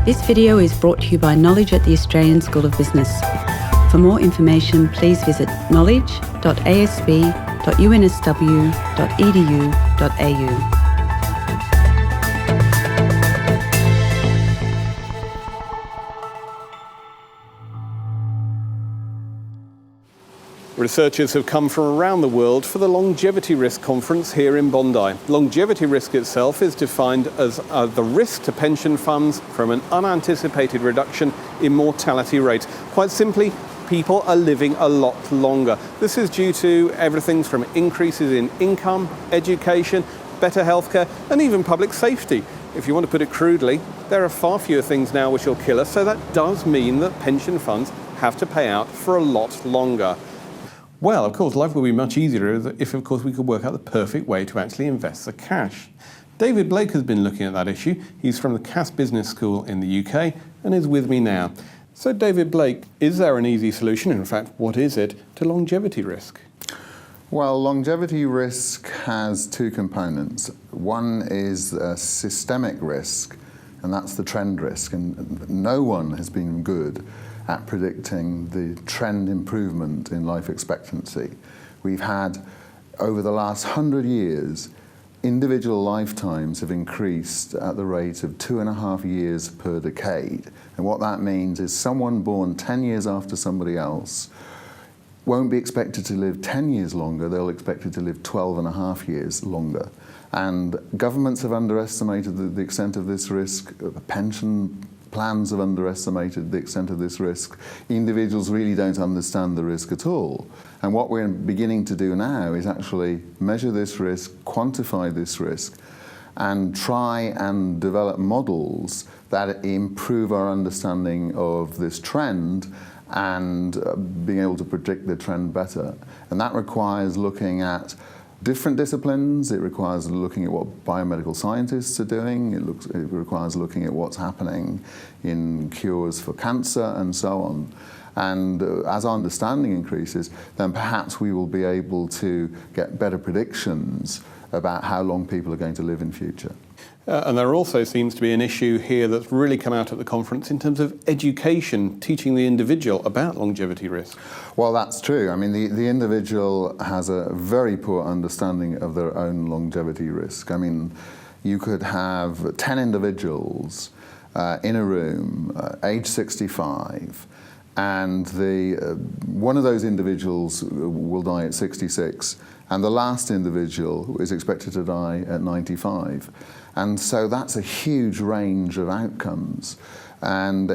This video is brought to you by Knowledge at the Australian School of Business. For more information, please visit knowledge.asb.unsw.edu.au. Researchers have come from around the world for the Longevity Risk Conference here in Bondi. Longevity risk itself is defined as the risk to pension funds from an unanticipated reduction in mortality rates. Quite simply, people are living a lot longer. This is due to everything from increases in income, education, better healthcare, and even public safety. If you want to put it crudely, there are far fewer things now which will kill us, so that does mean that pension funds have to pay out for a lot longer. Well, of course, life would be much easier if, of course, we could work out the perfect way to actually invest the cash. David Blake has been looking at that issue. He's from the Cass Business School in the UK and is with me now. So, David Blake, is there an easy solution? In fact, what is it to longevity risk? Well, longevity risk has two components. One is a systemic risk, and that's the trend risk. And no one has been good at predicting the trend improvement in life expectancy. We've had, over the last 100 years, individual lifetimes have increased at the rate of 2.5 years per decade. And what that means is someone born 10 years after somebody else won't be expected to live 10 years longer, they'll be expected to live 12.5 years longer. And governments have underestimated the extent of this risk, pension plans have underestimated the extent of this risk. Individuals really don't understand the risk at all. And what we're beginning to do now is actually measure this risk, quantify this risk, and try and develop models that improve our understanding of this trend and being able to predict the trend better. And that requires looking at different disciplines. It requires looking at what biomedical scientists are doing. It requires looking at what's happening in cures for cancer and so on. And as our understanding increases, then perhaps we will be able to get better predictions about how long people are going to live in future. And there also seems to be an issue here that's really come out at the conference in terms of education, teaching the individual about longevity risk. Well, that's true. I mean, the individual has a very poor understanding of their own longevity risk. I mean, you could have 10 individuals in a room, age 65, and one of those individuals will die at 66, and the last individual is expected to die at 95. And so that's a huge range of outcomes. And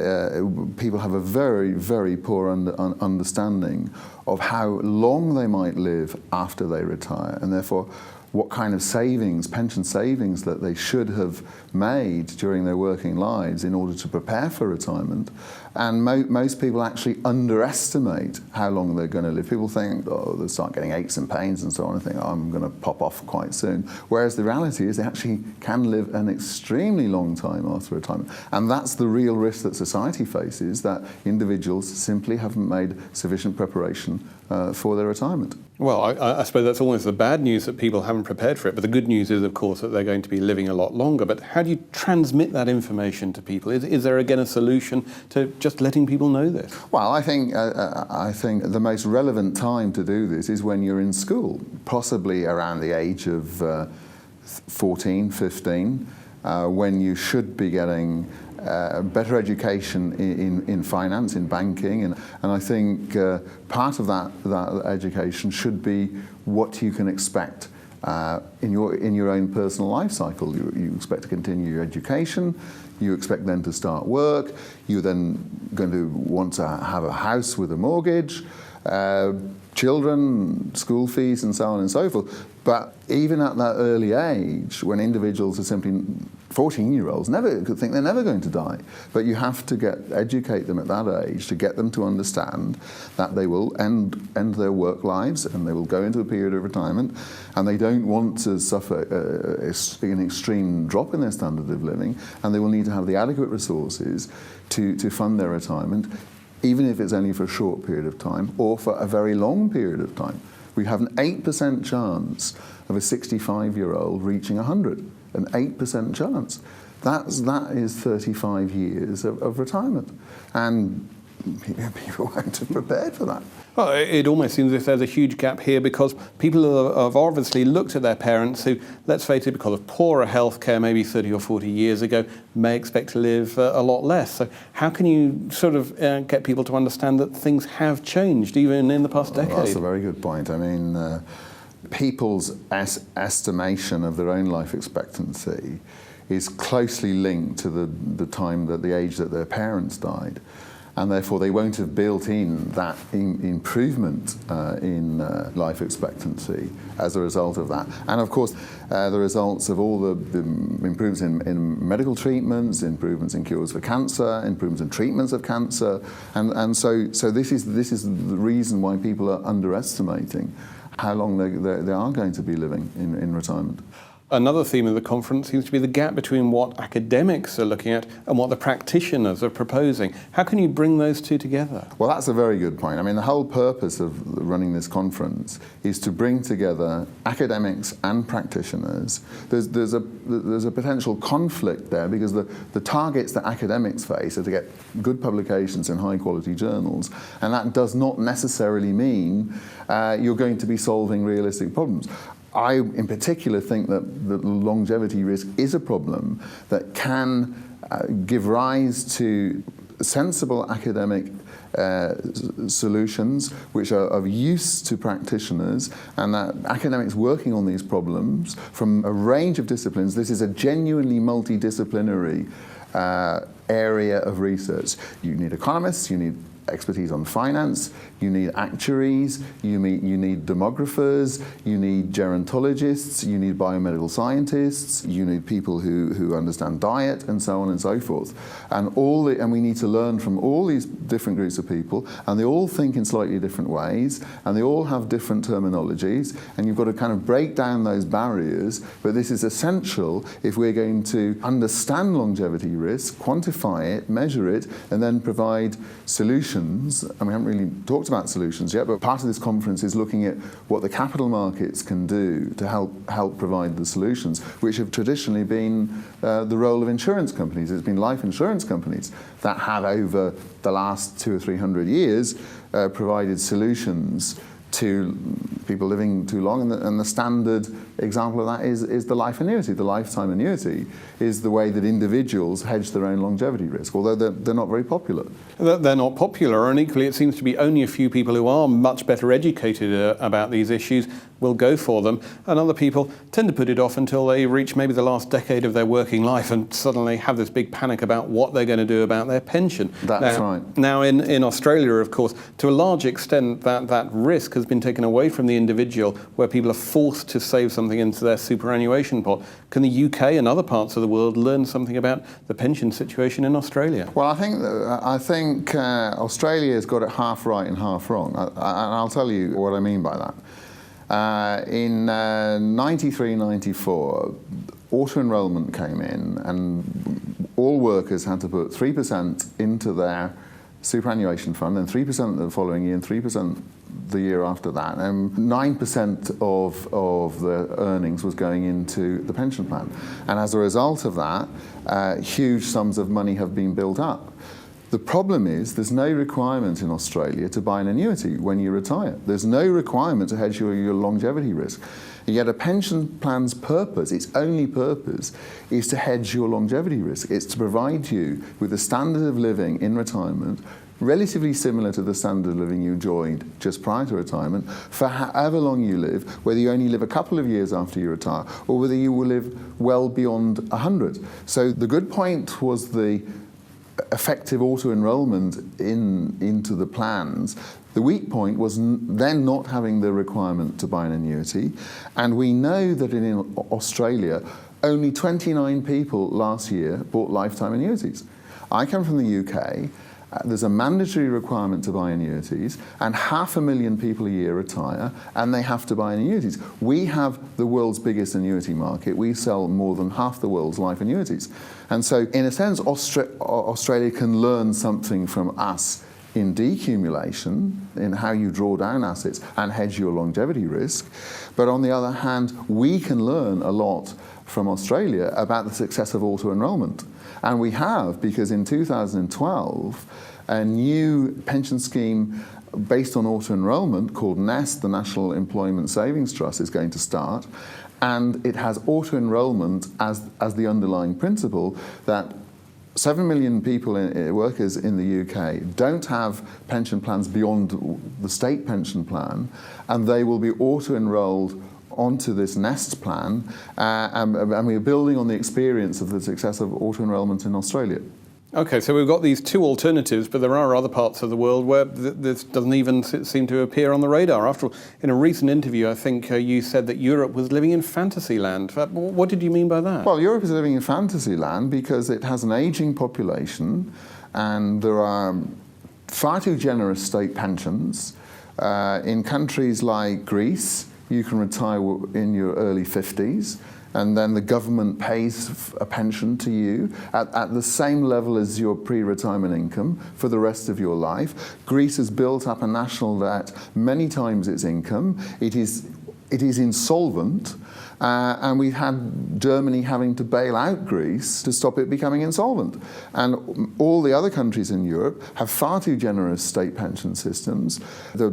people have a very, very poor understanding of how long they might live after they retire, and therefore what kind of savings, pension savings, that they should have made during their working lives in order to prepare for retirement. And most people actually underestimate how long they're going to live. People think, oh, they'll start getting aches and pains and so on, and think, oh, I'm going to pop off quite soon. Whereas the reality is they actually can live an extremely long time after retirement. And that's the real risk that society faces, that individuals simply haven't made sufficient preparation for their retirement. Well, I suppose that's almost the bad news, that people haven't prepared for it. But the good news is, of course, that they're going to be living a lot longer. But how do you transmit that information to people? Is there, again, a solution to just letting people know this? Well, I think the most relevant time to do this is when you're in school, possibly around the age of 14, 15, when you should be getting better education in finance, in banking, and I think part of that education should be what you can expect in your own personal life cycle. You expect to continue your education, you expect then to start work, you're then going to want to have a house with a mortgage, children, school fees, and so on and so forth. But even at that early age, when individuals are simply 14-year-olds could think they're never going to die. But you have to educate them at that age to get them to understand that they will end their work lives and they will go into a period of retirement, and they don't want to suffer an extreme drop in their standard of living, and they will need to have the adequate resources to fund their retirement, even if it's only for a short period of time or for a very long period of time. We have an 8% chance of a 65-year-old reaching 100, an 8% chance. That is 35 years of retirement. And people weren't prepared for that. Well, it almost seems as if there's a huge gap here because people have obviously looked at their parents who, let's face it, because of poorer healthcare maybe 30 or 40 years ago, may expect to live a lot less. So how can you sort of get people to understand that things have changed even in the past decade? Well, that's a very good point. I mean, people's estimation of their own life expectancy is closely linked to the age that their parents died. And therefore they won't have built in that improvement in life expectancy as a result of that. And of course, the results of all the improvements in medical treatments, improvements in cures for cancer, improvements in treatments of cancer, and so this is the reason why people are underestimating how long they are going to be living in retirement. Another theme of the conference seems to be the gap between what academics are looking at and what the practitioners are proposing. How can you bring those two together? Well, that's a very good point. I mean, the whole purpose of running this conference is to bring together academics and practitioners. There's a potential conflict there because the targets that academics face are to get good publications in high-quality journals, and that does not necessarily mean you're going to be solving realistic problems. I, in particular, think that longevity risk is a problem that can give rise to sensible academic solutions which are of use to practitioners, and that academics working on these problems from a range of disciplines. This is a genuinely multidisciplinary area of research. You need economists, you need expertise on finance, you need actuaries, you need demographers, you need gerontologists, you need biomedical scientists, you need people who understand diet, and so on and so forth. And we need to learn from all these different groups of people, and they all think in slightly different ways, and they all have different terminologies, and you've got to kind of break down those barriers. But this is essential if we're going to understand longevity risk, quantify it, measure it, and then provide solutions. And we haven't really talked about solutions yet, but part of this conference is looking at what the capital markets can do to help provide the solutions, which have traditionally been the role of insurance companies. It's been life insurance companies that have, over the last 200 or 300 years, provided solutions to people living too long, and the standard example of that is the life annuity. The lifetime annuity is the way that individuals hedge their own longevity risk, although they're not very popular. They're not popular, and equally it seems to be only a few people who are much better educated about these issues will go for them, and other people tend to put it off until they reach maybe the last decade of their working life and suddenly have this big panic about what they're going to do about their pension. That's right. Now in Australia, of course, to a large extent that risk has been taken away from the individual, where people are forced to save something into their superannuation pot. Can the UK and other parts of the world learn something about the pension situation in Australia? Well, I think Australia's got it half right and half wrong, and I'll tell you what I mean by that. In 93, 94, auto-enrolment came in, and all workers had to put 3% into their superannuation fund, and 3% the following year, and 3% the year after that, and 9% of the earnings was going into the pension plan. And as a result of that, huge sums of money have been built up. The problem is there's no requirement in Australia to buy an annuity when you retire. There's no requirement to hedge your longevity risk. And yet a pension plan's purpose, its only purpose, is to hedge your longevity risk. It's to provide you with a standard of living in retirement relatively similar to the standard of living you enjoyed just prior to retirement for however long you live, whether you only live a couple of years after you retire or whether you will live well beyond 100. So the good point was the effective auto-enrolment into the plans. The weak point was then not having the requirement to buy an annuity, and we know that in Australia only 29 people last year bought lifetime annuities. I come from the UK. There's a mandatory requirement to buy annuities, and 500,000 people a year retire, and they have to buy annuities. We have the world's biggest annuity market. We sell more than half the world's life annuities. And so, in a sense, Australia can learn something from us in decumulation, in how you draw down assets and hedge your longevity risk. But on the other hand, we can learn a lot from Australia about the success of auto-enrolment. And we have, because in 2012, a new pension scheme based on auto-enrolment called NEST, the National Employment Savings Trust, is going to start. And it has auto-enrolment as the underlying principle that 7 million people, workers in the UK, don't have pension plans beyond the state pension plan, and they will be auto-enrolled onto this NEST plan, and we're building on the experience of the success of auto-enrolment in Australia. Okay, so we've got these two alternatives, but there are other parts of the world where this doesn't even seem to appear on the radar. After all, in a recent interview, I think you said that Europe was living in fantasy land. What did you mean by that? Well, Europe is living in fantasy land because it has an ageing population, and there are far too generous state pensions. In countries like Greece, you can retire in your early 50s. And then the government pays a pension to you at the same level as your pre-retirement income for the rest of your life. Greece has built up a national debt many times its income. It is insolvent, and we've had Germany having to bail out Greece to stop it becoming insolvent. And all the other countries in Europe have far too generous state pension systems. The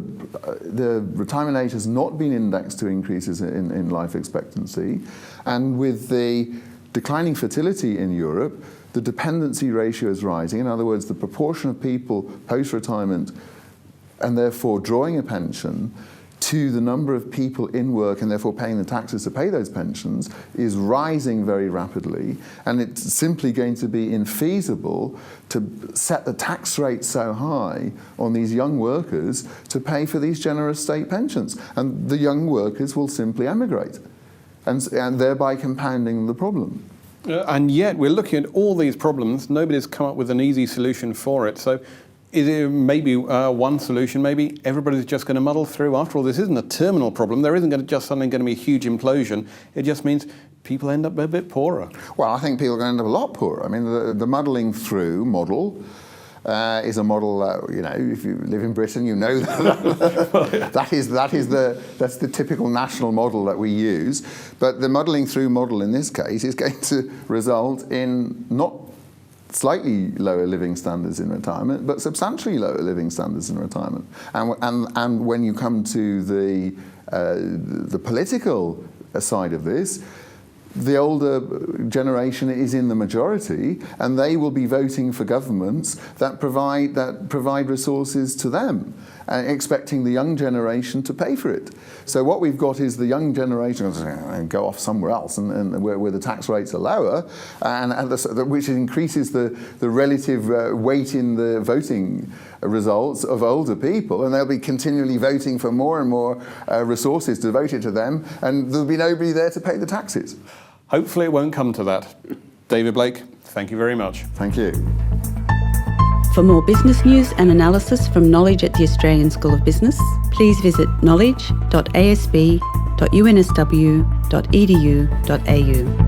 retirement age has not been indexed to increases in life expectancy. And with the declining fertility in Europe, the dependency ratio is rising. In other words, the proportion of people post-retirement and therefore drawing a pension to the number of people in work and therefore paying the taxes to pay those pensions is rising very rapidly, and it's simply going to be infeasible to set the tax rate so high on these young workers to pay for these generous state pensions, and the young workers will simply emigrate, and thereby compounding the problem. And yet we're looking at all these problems. Nobody's come up with an easy solution for it. So is there maybe one solution? Maybe everybody's just going to muddle through. After all, this isn't a terminal problem. There isn't just suddenly going to be a huge implosion. It just means people end up a bit poorer. Well, I think people are going to end up a lot poorer. I mean, the muddling through model is a model that, you know, if you live in Britain, you know that that's the typical national model that we use. But the muddling through model in this case is going to result in not slightly lower living standards in retirement, but substantially lower living standards in retirement. And when you come to the political side of this, the older generation is in the majority, and they will be voting for governments that provide resources to them, expecting the young generation to pay for it. So what we've got is the young generation go off somewhere else, and where the tax rates are lower, which increases the relative weight in the voting results of older people, and they'll be continually voting for more and more resources devoted to them, and there'll be nobody there to pay the taxes. Hopefully it won't come to that. David Blake, thank you very much. Thank you. For more business news and analysis from Knowledge at the Australian School of Business, please visit knowledge.asb.unsw.edu.au.